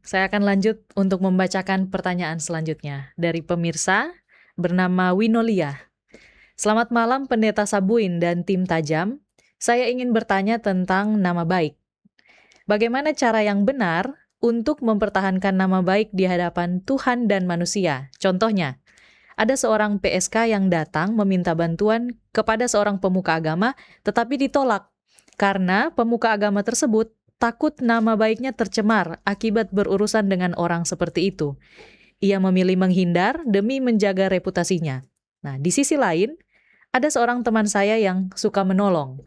Saya akan lanjut untuk membacakan pertanyaan selanjutnya dari pemirsa bernama Winolia. Selamat malam Pendeta Sabuin dan tim Tajam. Saya ingin bertanya tentang nama baik. Bagaimana cara yang benar untuk mempertahankan nama baik di hadapan Tuhan dan manusia? Contohnya, ada seorang PSK yang datang meminta bantuan kepada seorang pemuka agama, tetapi ditolak karena pemuka agama tersebut takut nama baiknya tercemar akibat berurusan dengan orang seperti itu. Ia memilih menghindar demi menjaga reputasinya. Nah, di sisi lain, ada seorang teman saya yang suka menolong.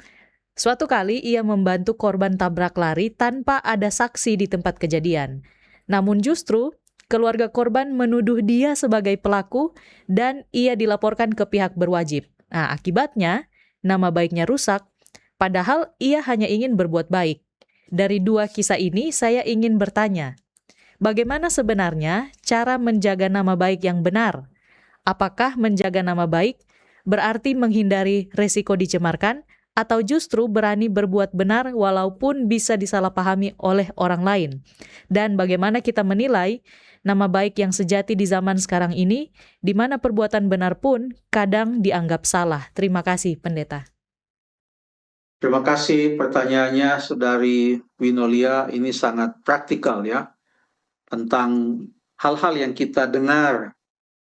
Suatu kali ia membantu korban tabrak lari tanpa ada saksi di tempat kejadian. Namun justru keluarga korban menuduh dia sebagai pelaku dan ia dilaporkan ke pihak berwajib. Nah, akibatnya nama baiknya rusak, padahal ia hanya ingin berbuat baik. Dari dua kisah ini saya ingin bertanya, bagaimana sebenarnya cara menjaga nama baik yang benar? Apakah menjaga nama baik berarti menghindari resiko dicemarkan atau justru berani berbuat benar walaupun bisa disalahpahami oleh orang lain? Dan bagaimana kita menilai nama baik yang sejati di zaman sekarang ini, di mana perbuatan benar pun kadang dianggap salah? Terima kasih, Pendeta. Terima kasih pertanyaannya, Saudari Winolia. Ini sangat praktikal ya, tentang hal-hal yang kita dengar,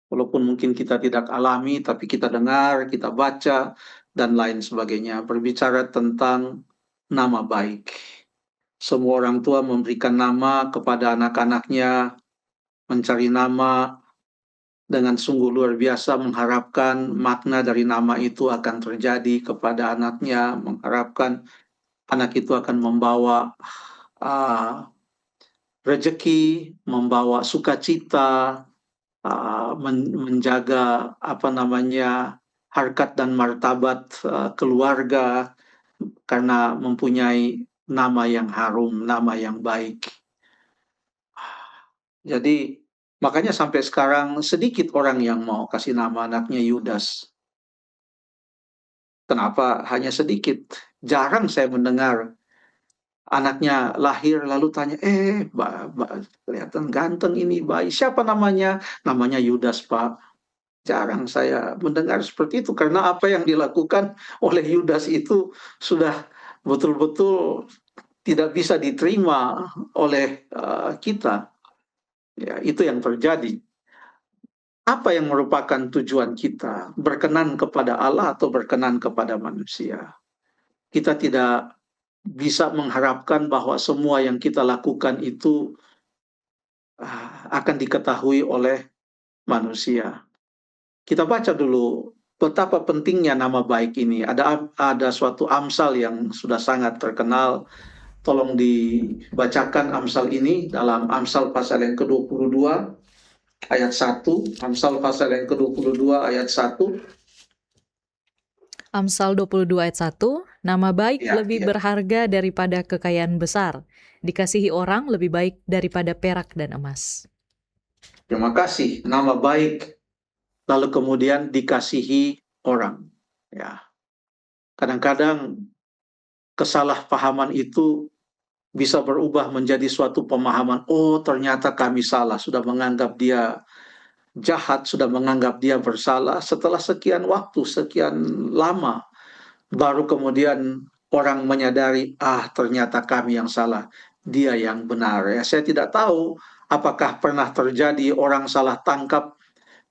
walaupun mungkin kita tidak alami, tapi kita dengar, kita baca, dan lain sebagainya. Berbicara tentang nama baik. Semua orang tua memberikan nama kepada anak-anaknya, mencari nama dengan sungguh luar biasa, mengharapkan makna dari nama itu akan terjadi kepada anaknya, mengharapkan anak itu akan membawa rezeki, membawa sukacita, menjaga harkat dan martabat keluarga karena mempunyai nama yang harum, nama yang baik. Jadi makanya sampai sekarang sedikit orang yang mau kasih nama anaknya Yudas. Kenapa hanya sedikit? Jarang saya mendengar anaknya lahir lalu tanya, kelihatan ganteng ini bayi, siapa namanya? Namanya Yudas, Pak. Jarang saya mendengar seperti itu, karena apa yang dilakukan oleh Yudas itu sudah betul-betul tidak bisa diterima oleh kita. Ya, itu yang terjadi. Apa yang merupakan tujuan kita? Berkenan kepada Allah atau berkenan kepada manusia? Kita tidak bisa mengharapkan bahwa semua yang kita lakukan itu akan diketahui oleh manusia. Kita baca dulu betapa pentingnya nama baik ini. Ada suatu Amsal yang sudah sangat terkenal. Tolong dibacakan Amsal ini dalam Amsal pasal yang ke-22 ayat 1. Amsal pasal yang ke-22 ayat 1. Amsal 22 ayat 1, nama baik lebih berharga daripada kekayaan besar. Dikasihi orang lebih baik daripada perak dan emas. Terima kasih, nama baik lalu kemudian dikasihi orang. Ya. Kadang-kadang kesalahpahaman itu bisa berubah menjadi suatu pemahaman, oh ternyata kami salah, sudah menganggap dia jahat, sudah menganggap dia bersalah. Setelah sekian waktu, sekian lama, baru kemudian orang menyadari, ternyata kami yang salah, dia yang benar. Ya, saya tidak tahu apakah pernah terjadi orang salah tangkap,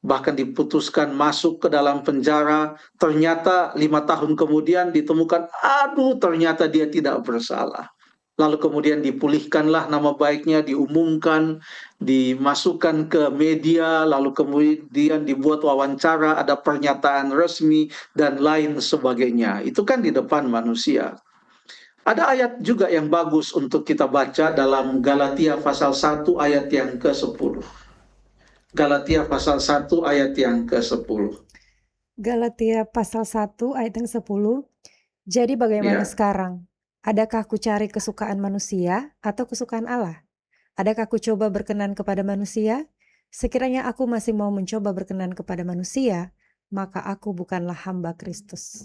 bahkan diputuskan masuk ke dalam penjara, ternyata 5 tahun kemudian ditemukan, ternyata dia tidak bersalah. Lalu kemudian dipulihkanlah nama baiknya, diumumkan, dimasukkan ke media, lalu kemudian dibuat wawancara, ada pernyataan resmi, dan lain sebagainya. Itu kan di depan manusia. Ada ayat juga yang bagus untuk kita baca dalam Galatia pasal 1 ayat yang ke-10. Galatia pasal 1 ayat yang ke-10. Galatia pasal 1 ayat yang 10. Jadi bagaimana sekarang? Adakah ku cari kesukaan manusia atau kesukaan Allah? Adakah ku coba berkenan kepada manusia? Sekiranya aku masih mau mencoba berkenan kepada manusia, maka aku bukanlah hamba Kristus.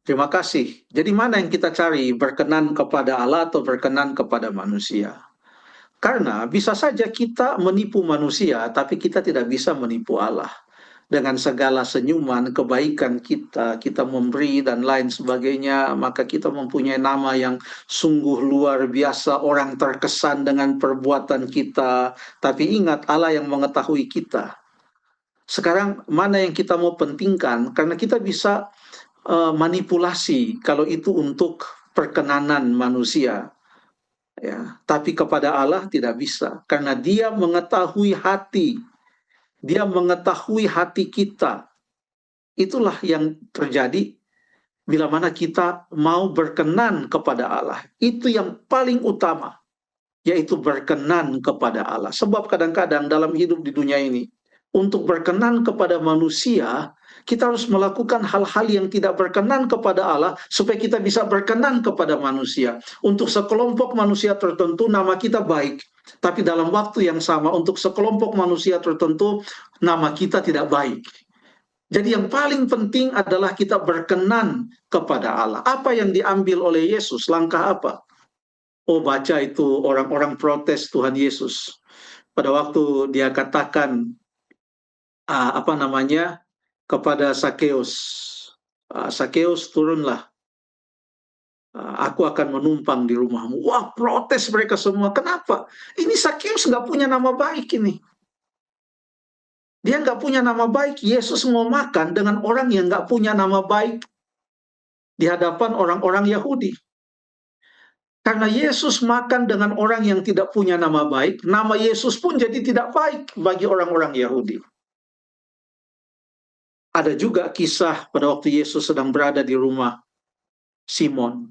Terima kasih. Jadi mana yang kita cari? Berkenan kepada Allah atau berkenan kepada manusia? Karena bisa saja kita menipu manusia, tapi kita tidak bisa menipu Allah. Dengan segala senyuman, kebaikan kita, kita memberi dan lain sebagainya, maka kita mempunyai nama yang sungguh luar biasa. Orang terkesan dengan perbuatan kita, tapi ingat Allah yang mengetahui kita. Sekarang mana yang kita mau pentingkan? Karena kita bisa manipulasi kalau itu untuk perkenanan manusia. Ya, tapi kepada Allah tidak bisa, karena Dia mengetahui hati, Dia mengetahui hati kita. Itulah yang terjadi bila mana kita mau berkenan kepada Allah. Itu yang paling utama, yaitu berkenan kepada Allah. Sebab kadang-kadang dalam hidup di dunia ini, untuk berkenan kepada manusia, kita harus melakukan hal-hal yang tidak berkenan kepada Allah supaya kita bisa berkenan kepada manusia. Untuk sekelompok manusia tertentu nama kita baik, tapi dalam waktu yang sama untuk sekelompok manusia tertentu nama kita tidak baik. Jadi yang paling penting adalah kita berkenan kepada Allah. Apa yang diambil oleh Yesus? Langkah apa? Oh, baca itu orang-orang protes Tuhan Yesus. Pada waktu dia katakan kepada Sakeus, Sakeus turunlah, aku akan menumpang di rumahmu. Wah, protes mereka semua. Kenapa? Ini Sakeus nggak punya nama baik ini. Dia nggak punya nama baik. Yesus mau makan dengan orang yang nggak punya nama baik di hadapan orang-orang Yahudi. Karena Yesus makan dengan orang yang tidak punya nama baik, nama Yesus pun jadi tidak baik bagi orang-orang Yahudi. Ada juga kisah pada waktu Yesus sedang berada di rumah Simon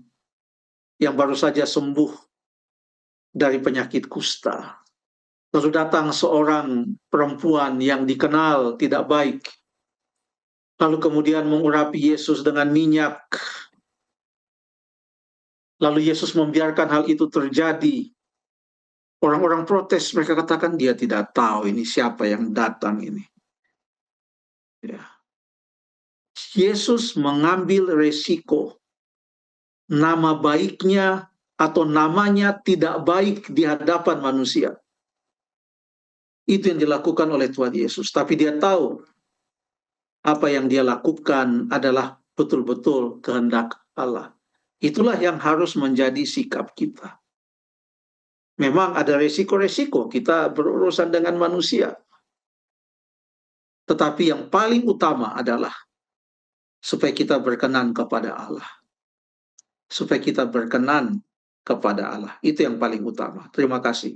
yang baru saja sembuh dari penyakit kusta. Lalu datang seorang perempuan yang dikenal tidak baik. Lalu kemudian mengurapi Yesus dengan minyak. Lalu Yesus membiarkan hal itu terjadi. Orang-orang protes, mereka katakan dia tidak tahu ini siapa yang datang ini. Ya. Yesus mengambil resiko nama baiknya atau namanya tidak baik di hadapan manusia. Itu yang dilakukan oleh Tuhan Yesus. Tapi dia tahu apa yang dia lakukan adalah betul-betul kehendak Allah. Itulah yang harus menjadi sikap kita. Memang ada resiko-resiko kita berurusan dengan manusia. Tetapi yang paling utama adalah supaya kita berkenan kepada Allah. Supaya kita berkenan kepada Allah. Itu yang paling utama. Terima kasih.